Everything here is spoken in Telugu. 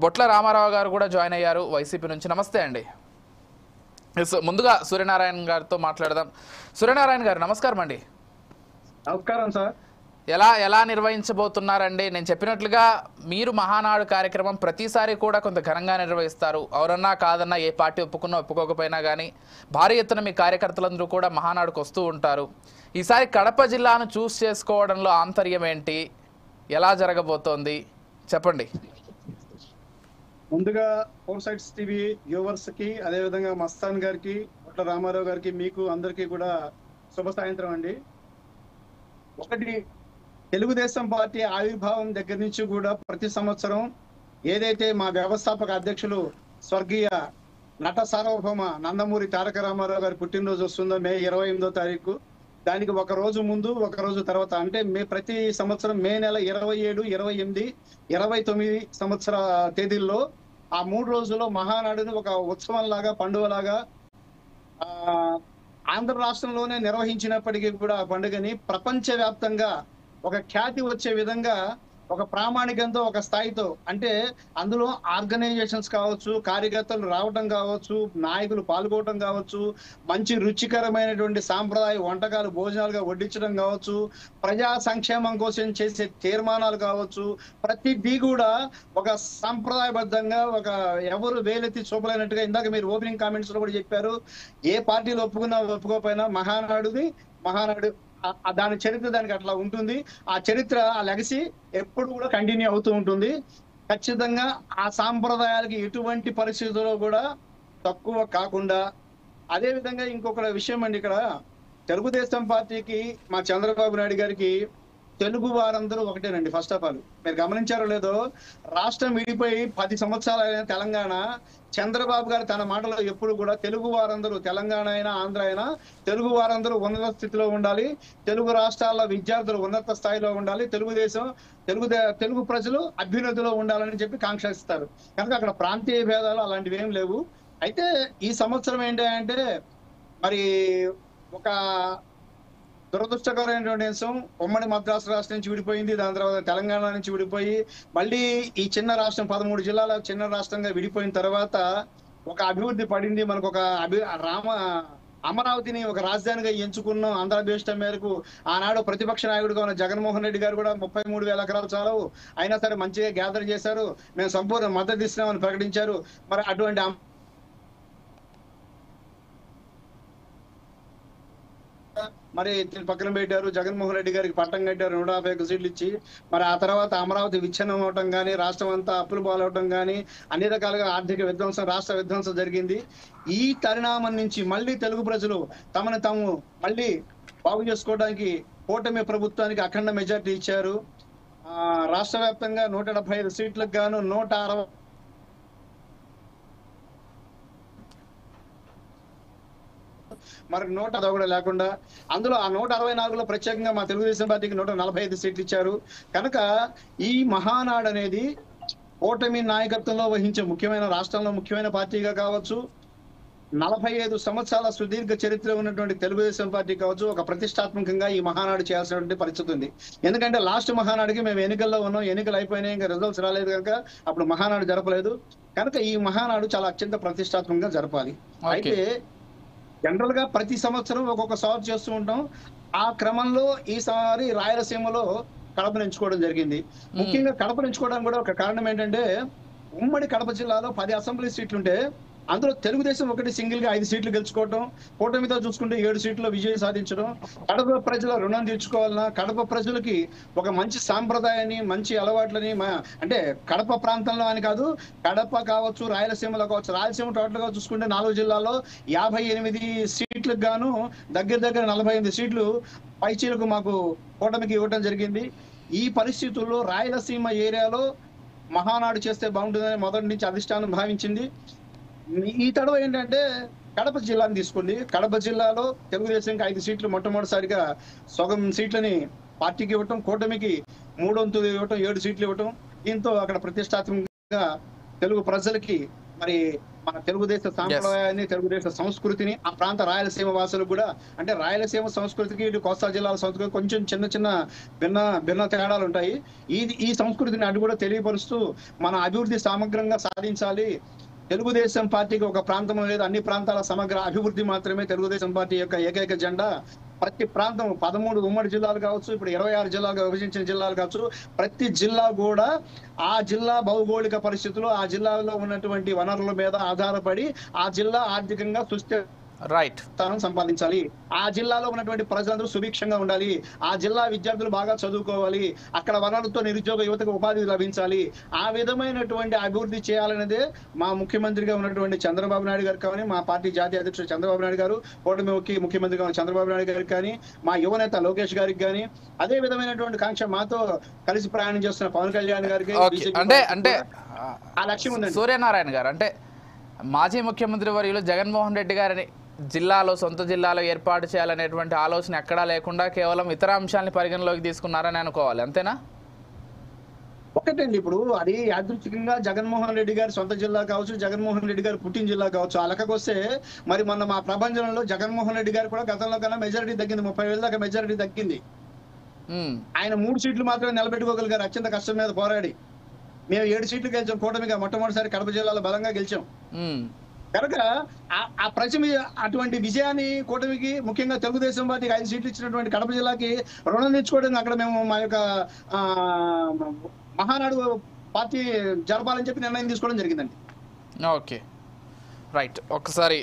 బొట్ల రామారావు గారు కూడా జాయిన్ అయ్యారు వైసీపీ నుంచి. నమస్తే అండి. ముందుగా సూర్యనారాయణ గారితో మాట్లాడదాం. సూర్యనారాయణ గారు నమస్కారం అండి. నమస్కారం సార్. ఎలా నిర్వహించబోతున్నారండి? నేను చెప్పినట్లుగా మీరు మహానాడు కార్యక్రమం ప్రతిసారి కూడా కొంత ఘనంగా నిర్వహిస్తారు. ఎవరన్నా కాదన్నా, ఏ పార్టీ ఒప్పుకున్నా ఒప్పుకోకపోయినా కానీ భారీ ఎత్తున మీ కార్యకర్తలందరూ కూడా మహానాడుకు వస్తూ ఉంటారు. ఈసారి కడప జిల్లాను చూస్ చేసుకోవడంలో ఆంతర్యం ఏంటి? ఎలా జరగబోతోంది చెప్పండి. ముందుగా ఫోర్ సైడ్స్ టీవీ వ్యూవర్స్ కి, అదేవిధంగా మస్తాన్ గారికి, బొట్ల రామారావు గారికి, మీకు అందరికీ కూడా శుభ సాయంత్రం అండి. ఒకటి, తెలుగుదేశం పార్టీ ఆవిర్భావం దగ్గర నుంచి కూడా ప్రతి సంవత్సరం ఏదైతే మా వ్యవస్థాపక అధ్యక్షులు స్వర్గీయ నట సార్వభౌమ నందమూరి తారక రామారావు గారి పుట్టినరోజు వస్తుందో మే 28వ తారీఖు, దానికి ఒక రోజు ముందు ఒక రోజు తర్వాత, అంటే ప్రతి సంవత్సరం మే నెల 27, 28, 29 సంవత్సర తేదీల్లో ఆ 3 రోజుల్లో మహానాడుని ఒక ఉత్సవం లాగా, పండుగలాగా ఆంధ్ర రాష్ట్రంలోనే నిర్వహించినప్పటికీ కూడా ఆ పండుగని ప్రపంచవ్యాప్తంగా ఒక ఖ్యాతి వచ్చే విధంగా, ఒక ప్రామాణికంతో, ఒక స్థాయితో, అంటే అందులో ఆర్గనైజేషన్స్ కావచ్చు, కార్యకర్తలు రావటం కావచ్చు, నాయకులు పాల్గొనడం కావచ్చు, మంచి రుచికరమైనటువంటి సాంప్రదాయ వంటకాలు భోజనాలుగా వడ్డించడం కావచ్చు, ప్రజా సంక్షేమం కోసం చేసే తీర్మానాలు కావచ్చు, ప్రతిదీ కూడా ఒక సాంప్రదాయబద్ధంగా, ఒక ఎవరు వేలెత్తి చూపలేనట్టుగా, ఇందాక మీరు ఓపెనింగ్ కామెంట్స్ లో కూడా చెప్పారు, ఏ పార్టీలు ఒప్పుకున్నా ఒప్పుకోకపోయినా మహానాడు దాని చరిత్ర దానికి అట్లా ఉంటుంది. ఆ చరిత్ర, ఆ లెగసీ ఎప్పుడు కూడా కంటిన్యూ అవుతూ ఉంటుంది. ఖచ్చితంగా ఆ సాంప్రదాయాలకి ఎటువంటి పరిస్థితుల్లో కూడా తక్కువ కాకుండా. అదే విధంగా ఇంకొక విషయం అండి, ఇక్కడ తెలుగుదేశం పార్టీకి, మా చంద్రబాబు నాయుడు గారికి తెలుగు వారందరూ ఒకటేనండి. ఫస్ట్ ఆఫ్ ఆల్ మీరు గమనించారో లేదో, రాష్ట్రం విడిపోయి 10 సంవత్సరాలైన తెలంగాణ, చంద్రబాబు గారు తన మాటలో ఎప్పుడు కూడా తెలుగు వారందరూ, తెలంగాణ అయినా ఆంధ్ర అయినా, తెలుగు వారందరూ ఉన్నత స్థితిలో ఉండాలి, తెలుగు రాష్ట్రాల విద్యార్థులు ఉన్నత స్థాయిలో ఉండాలి, తెలుగు ప్రజలు అభ్యున్నతిలో ఉండాలని చెప్పి కాంక్షిస్తారు. కనుక అక్కడ ప్రాంతీయ భేదాలు అలాంటివి ఏం లేవు. అయితే ఈ సంవత్సరం ఏంటంటే మరి ఒక దురదృష్టకరమైనటువంటి అంశం, ఉమ్మడి మద్రాసు రాష్ట్రం నుంచి విడిపోయింది, దాని తర్వాత తెలంగాణ నుంచి విడిపోయి మళ్ళీ ఈ చిన్న రాష్ట్రం 13 జిల్లాల చిన్న రాష్ట్రంగా విడిపోయిన తర్వాత ఒక అభివృద్ధి పడింది. మనకు ఒక అమరావతిని ఒక రాజధానిగా ఎంచుకున్నాం ఆంధ్రప్రదేశ్ మేరకు. ఆనాడు ప్రతిపక్ష నాయకుడిగా ఉన్న జగన్మోహన్ రెడ్డి గారు కూడా 33,000 ఎకరాలు చాలవు, అయినా సరే మంచిగా గ్యాదర్ చేశారు, మేము సంపూర్ణ మద్దతు ఇస్తున్నామని ప్రకటించారు. మరి అటువంటి మరి పక్కన పెట్టారు. జగన్మోహన్ రెడ్డి గారికి పట్టం కట్టారు 151 సీట్లు ఇచ్చి. మరి ఆ తర్వాత అమరావతి విచ్ఛిన్నం అవటం కానీ, రాష్ట్రం అంతా అప్పులు పాలవటం కానీ, అన్ని రకాలుగా ఆర్థిక విధ్వంసం, రాష్ట్ర విధ్వంసం జరిగింది. ఈ పరిణామం నుంచి మళ్ళీ తెలుగు ప్రజలు తమను తాము మళ్ళీ బాగు చేసుకోవడానికి కూటమి ప్రభుత్వానికి అఖండ మెజార్టీ ఇచ్చారు. రాష్ట్ర వ్యాప్తంగా 175 సీట్లకు గాను 160 మరి 100 కూడా లేకుండా, అందులో ఆ 164లో ప్రత్యేకంగా మా తెలుగుదేశం పార్టీకి 145 సీట్లు ఇచ్చారు. కనుక ఈ మహానాడు అనేది కూటమి నాయకత్వంలో వహించే ముఖ్యమైన, రాష్ట్రంలో ముఖ్యమైన పార్టీగా కావచ్చు, 45 సంవత్సరాల సుదీర్ఘ చరిత్ర ఉన్నటువంటి తెలుగుదేశం పార్టీ కావచ్చు, ఒక ప్రతిష్టాత్మకంగా ఈ మహానాడు చేయాల్సినటువంటి పరిస్థితి ఉంది. ఎందుకంటే లాస్ట్ మహానాడుకి మేము ఎన్నికల్లో ఉన్నాం, ఎన్నికలు అయిపోయినాయి, ఇంకా రిజల్ట్స్ రాలేదు కనుక అప్పుడు మహానాడు జరపలేదు. కనుక ఈ మహానాడు చాలా అత్యంత ప్రతిష్టాత్మకంగా జరపాలి. అయితే జనరల్ గా ప్రతి సంవత్సరం ఒక్కొక్క సార్ చేస్తూ ఉంటాం. ఆ క్రమంలో ఈసారి రాయలసీమలో కడపను ఎంచుకోవడం జరిగింది. ముఖ్యంగా కడపను ఎంచుకోవడానికి కూడా ఒక కారణం ఏంటంటే, ఉమ్మడి కడప జిల్లాలో 10 అసెంబ్లీ సీట్లుంటే అందులో తెలుగుదేశం ఒకటి సింగిల్ గా 5 సీట్లు గెలుచుకోవటం, కూటమితో చూసుకుంటే 7 సీట్లలో విజయం సాధించడం. కడప ప్రజల రుణం తీర్చుకోవాలన్నా, కడప ప్రజలకి ఒక మంచి సాంప్రదాయాన్ని, మంచి అలవాట్లని, అంటే కడప ప్రాంతంలో అని కాదు, కడప కావచ్చు, రాయలసీమలో కావచ్చు, రాయలసీమ టోటల్ గా చూసుకుంటే 4 జిల్లాల్లో 58 సీట్లకు గాను దగ్గర 48 సీట్లు పైచీలకు మాకు కూటమికి ఇవ్వడం జరిగింది. ఈ పరిస్థితుల్లో రాయలసీమ ఏరియాలో మహానాడు చేస్తే బాగుంటుందని మొదటి నుంచి అధిష్టానం భావించింది. ఈ తడవ ఏంటంటే కడప జిల్లాని తీసుకుంది. కడప జిల్లాలో తెలుగుదేశంకి 5 సీట్లు మొట్టమొదటిసారిగా సగం సీట్లని పార్టీకి ఇవ్వటం, కూటమికి 3 వంతులు ఇవ్వటం, 7 సీట్లు ఇవ్వటం. దీంతో అక్కడ ప్రతిష్టాత్మకంగా తెలుగు ప్రజలకి మరి మన తెలుగుదేశ సాంప్రదాయాన్ని, తెలుగుదేశ సంస్కృతిని, ఆ ప్రాంత రాయలసీమ వాసులకు కూడా, అంటే రాయలసీమ సంస్కృతికి ఇటు కోస్తా జిల్లాల సంస్కృతి కొంచెం చిన్న చిన్న భిన్న తేడాలు ఉంటాయి. ఈ సంస్కృతిని అటు కూడా తెలియపరుస్తూ మన అభివృద్ధి సమగ్రంగా సాధించాలి. తెలుగుదేశం పార్టీకి ఒక ప్రాంతం లేదు, అన్ని ప్రాంతాల సమగ్ర అభివృద్ధి మాత్రమే తెలుగుదేశం పార్టీ యొక్క ఏకైక జెండా. ప్రతి ప్రాంతం 13 ఉమ్మడి జిల్లాలు కావచ్చు, ఇప్పుడు 26 జిల్లాలుగా విభజించిన జిల్లాలు కావచ్చు, ప్రతి జిల్లా కూడా ఆ జిల్లా భౌగోళిక పరిస్థితులు, ఆ జిల్లాలో ఉన్నటువంటి వనరుల మీద ఆధారపడి ఆ జిల్లా ఆర్థికంగా రైట్ స్థానం సంపాదించాలి. ఆ జిల్లాలో ఉన్నటువంటి ప్రజలందరూ సుభిక్షంగా ఉండాలి. ఆ జిల్లా విద్యార్థులు బాగా చదువుకోవాలి. అక్కడ వనరులతో నిరుద్యోగ యువతకు ఉపాధి లభించాలి. ఆ విధమైనటువంటి అభివృద్ధి చేయాలనేదే మా ముఖ్యమంత్రిగా ఉన్నటువంటి చంద్రబాబు నాయుడు గారు కానీ, మా పార్టీ జాతీయ అధ్యక్షుడు చంద్రబాబు నాయుడు గారు, కూటమికి ముఖ్యమంత్రిగా ఉన్న చంద్రబాబు నాయుడు గారికి కానీ, మా యువనేత లోకేష్ గారికి కానీ, అదే విధమైనటువంటి కాంక్ష మాతో కలిసి ప్రయాణం చేస్తున్న పవన్ కళ్యాణ్ గారికి అంటే ఆ లక్ష్యం ఉందండి. సూర్యనారాయణ గారు, అంటే మాజీ ముఖ్యమంత్రి వర్యులు జగన్మోహన్ రెడ్డి గారిని జిల్లాలో, సొంత జిల్లాలో ఏర్పాటు చేయాలనేటువంటి ఆలోచన ఎక్కడా లేకుండా కేవలం ఇతర అంశాలని పరిగణలోకి తీసుకున్నారని అనుకోవాలి, అంతేనా? ఒకటండి, ఇప్పుడు అది యాదృచ్ఛికంగా జగన్మోహన్ రెడ్డి గారి సొంత జిల్లా కావచ్చు, జగన్మోహన్ రెడ్డి గారి పుట్టిన జిల్లా కావచ్చు. ఆ లెక్కకొస్తే మరి మొన్న మా ప్రభంజనంలో జగన్మోహన్ రెడ్డి గారు కూడా గతంలో కన్నా మెజారిటీ తగ్గింది, 30,000 దాకా మెజారిటీ తగ్గింది. ఆయన 3 సీట్లు మాత్రమే నిలబెట్టుకోగలిగారు అత్యంత కష్టం మీద పోరాడి. మేము 7 సీట్లు గెలిచాం కూటమిగా, మొట్టమొదటిసారి కడప జిల్లాలో బలంగా గెలిచాం. కనుక ఆ అటువంటి విజయాన్ని కూటమికి, ముఖ్యంగా తెలుగుదేశం పార్టీకి 5 సీట్లు ఇచ్చినటువంటి కడప జిల్లాకి రుణం తెచ్చుకోవడానికి అక్కడ మేము మా యొక్క మహానాడు పార్టీ జరపాలని చెప్పి నిర్ణయం తీసుకోవడం జరిగిందండి. Okay, right. ఒకసారి